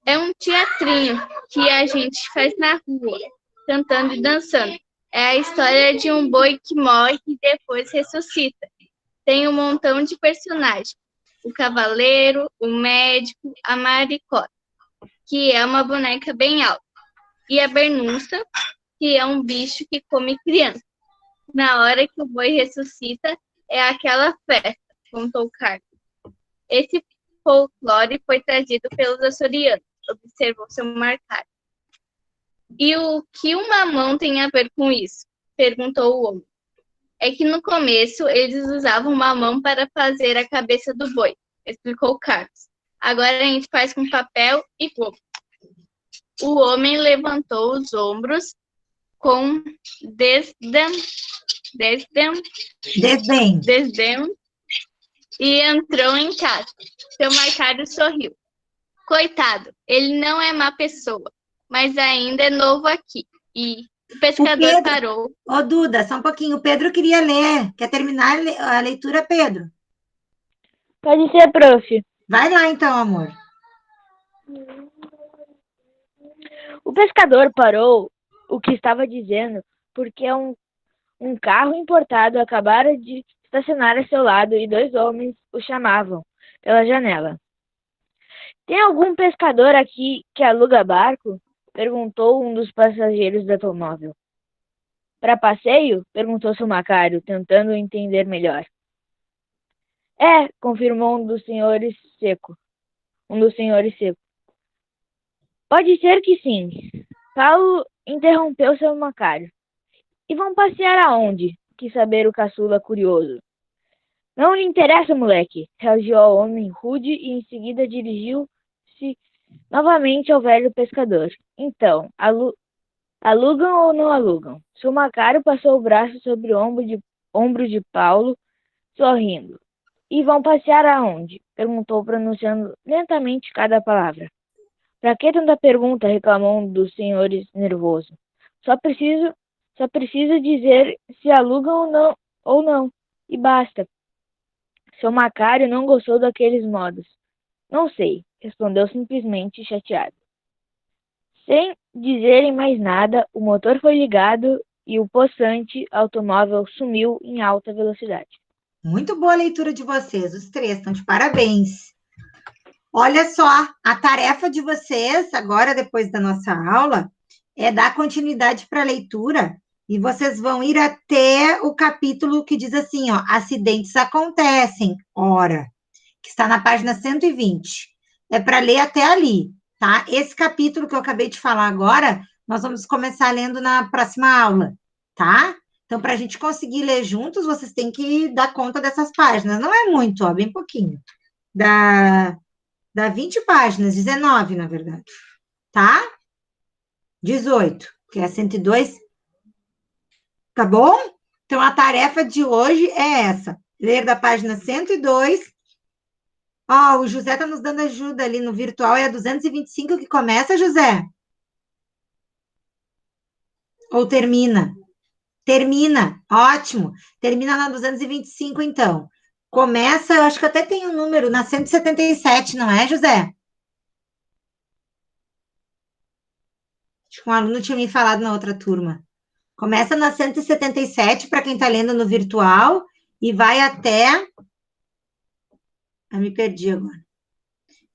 É um teatrinho que a gente faz na rua, cantando e dançando. É a história de um boi que morre e depois ressuscita. Tem um montão de personagens. O cavaleiro, o médico, a maricota, que é uma boneca bem alta, e a Bernunça, que é um bicho que come criança. Na hora que o boi ressuscita, é aquela festa, contou Carlos. Esse folclore foi trazido pelos açorianos, observou seu Marcário. E o que o mamão tem a ver com isso? Perguntou o homem. É que no começo eles usavam mamão para fazer a cabeça do boi, explicou Carlos. Agora a gente faz com papel e coco. O homem levantou os ombros com desdém e entrou em casa. Seu Marcário sorriu. Coitado, ele não é má pessoa, mas ainda é novo aqui. E o pescador parou. Ô, Duda, só um pouquinho. O Pedro queria ler. Quer terminar a leitura, Pedro? Pode ser, prof. Vai lá, então, amor. O pescador parou o que estava dizendo porque um carro importado acabara de estacionar a seu lado e 2 homens o chamavam pela janela. Tem algum pescador aqui que aluga barco? Perguntou um dos passageiros do automóvel. Para passeio? Perguntou seu Macário, tentando entender melhor. É, confirmou um dos senhores seco. Pode ser que sim. Paulo interrompeu seu Macário. E vão passear aonde? Quis saber o caçula curioso. Não lhe interessa, moleque, reagiu ao homem rude e em seguida dirigiu-se novamente ao velho pescador. Então, alugam ou não alugam? Seu Macário passou o braço sobre o ombro de Paulo, sorrindo. E vão passear aonde? Perguntou, pronunciando lentamente cada palavra. Pra que tanta pergunta? Reclamou um dos senhores nervoso. Só preciso dizer se alugam ou não, e basta. Seu Macário não gostou daqueles modos. Não sei, respondeu simplesmente chateado. Sem dizerem mais nada, o motor foi ligado e o possante automóvel sumiu em alta velocidade. Muito boa a leitura de vocês, os 3, estão de parabéns. Olha só, a tarefa de vocês, agora depois da nossa aula, é dar continuidade para a leitura e vocês vão ir até o capítulo que diz assim, ó, acidentes acontecem, ora, que está na página 120. É para ler até ali, tá? Esse capítulo que eu acabei de falar agora, nós vamos começar lendo na próxima aula, tá? Então, para a gente conseguir ler juntos, vocês têm que dar conta dessas páginas. Não é muito, ó, bem pouquinho. Dá 20 páginas, 19, na verdade, tá? 18, que é 102. Tá bom? Então, a tarefa de hoje é essa. Ler da página 102. Ó, o José tá nos dando ajuda ali no virtual. É a 225 que começa, José? Ou termina? Termina. Ótimo. Termina na 225, então. Começa, eu acho que até tem um número, na 177, não é, José? Acho que um aluno tinha me falado na outra turma. Começa na 177, para quem está lendo no virtual, e vai até... Ah, me perdi agora.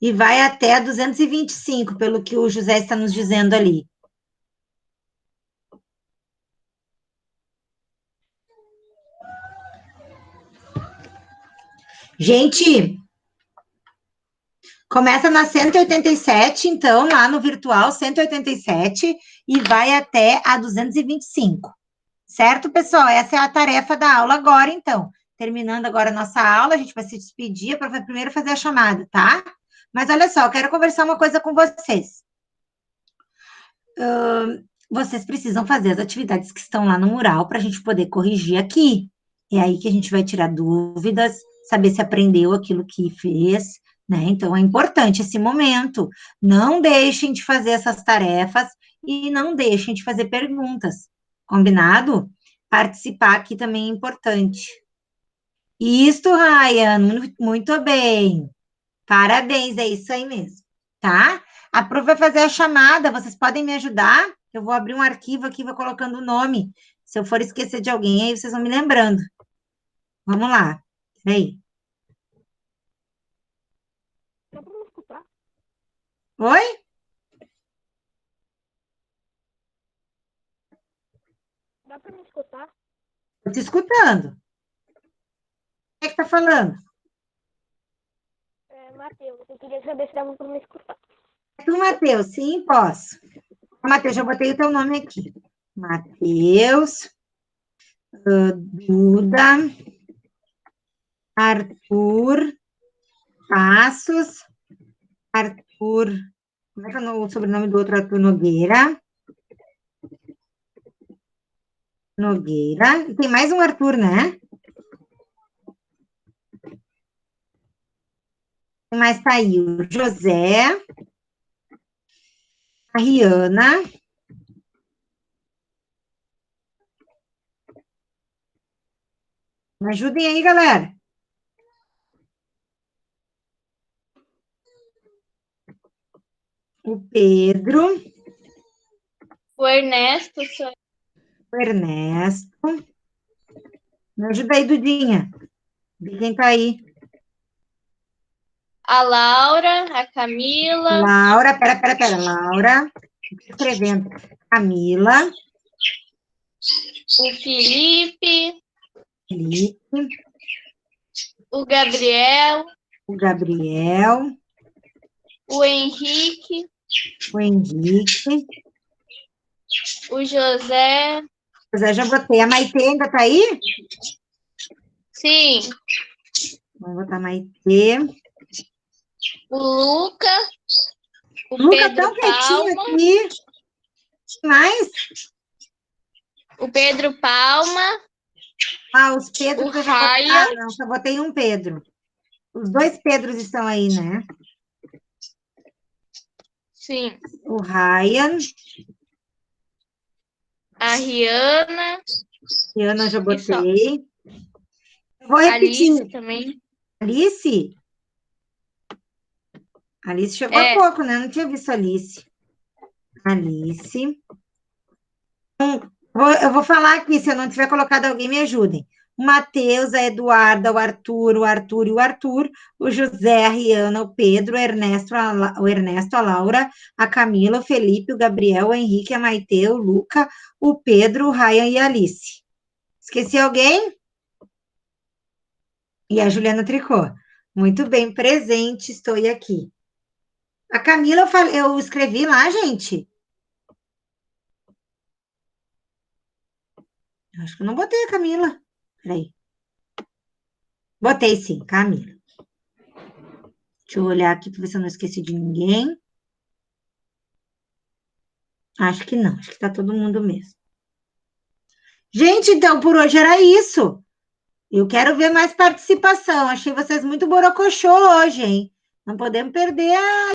E vai até a 225, pelo que o José está nos dizendo ali. Gente, começa na 187, então, lá no virtual, 187, e vai até a 225. Certo, pessoal? Essa é a tarefa da aula agora, então. Terminando agora a nossa aula, a gente vai se despedir para primeiro fazer a chamada, tá? Mas olha só, eu quero conversar uma coisa com vocês. Vocês precisam fazer as atividades que estão lá no mural para a gente poder corrigir aqui. É aí que a gente vai tirar dúvidas, saber se aprendeu aquilo que fez, né? Então, é importante esse momento. Não deixem de fazer essas tarefas e não deixem de fazer perguntas. Combinado? Participar aqui também é importante. Isso, Ryan, muito bem. Parabéns, é isso aí mesmo, tá? A Pro vai fazer a chamada, vocês podem me ajudar? Eu vou abrir um arquivo aqui, vou colocando o nome. Se eu for esquecer de alguém, aí vocês vão me lembrando. Vamos lá, peraí. Dá pra me escutar? Oi? Dá pra me escutar? Tô te escutando. Quem é que tá falando? Matheus, eu queria saber se dava pra me escutar. É tu, Matheus? Sim, posso. Matheus, já botei o teu nome aqui. Matheus, Duda, Arthur, Passos, Arthur, como é que é o sobrenome do outro? Arthur Nogueira. Nogueira. E tem mais um Arthur, né? Quem mais tá aí? O José, a Riana. Me ajudem aí, galera. O Pedro, O Ernesto, o Ernesto. Me ajuda aí, Dudinha. Vê quem tá aí. a Laura, a Camila, Laura, pera. Laura, tô escrevendo. Camila, o Felipe, Felipe, o Gabriel, o Gabriel, o Henrique, o Henrique. o José. José, já botei. A Maitê ainda tá aí? Sim, Vamos botar Maitê. o Luca, o Luca, Pedro tão quietinho Palma, aqui. Mais? o Pedro Palma, Ah, os Pedros o eu já botei. Ah, Ryan, não, só botei um Pedro. Os dois Pedros estão aí, né? sim, O Ryan, a Rihanna, e Ana eu já e só. botei. Eu vou A repetir. Alice também. Alice? Alice chegou há É, pouco, né? Não tinha visto Alice. Alice. Eu vou falar aqui, se eu não tiver colocado alguém, me ajudem. O Matheus, a Eduarda, o Arthur e o Arthur, o José, a Riana, o Pedro, o Ernesto, a Laura, a Camila, o Felipe, o Gabriel, o Henrique, a Maite, o Luca, o Pedro, o Ryan e a Alice. Esqueci alguém? E a Juliana Tricô. Muito bem, presente, estou aqui. A Camila, eu escrevi lá, gente. Eu acho que eu não botei a Camila. Peraí. Botei sim, Camila. Deixa eu olhar aqui para ver se eu não esqueci de ninguém. Acho que não, acho que tá todo mundo mesmo. Gente, então por hoje era isso. Eu quero ver mais participação. Achei vocês muito borocochô hoje, hein? Não podemos perder a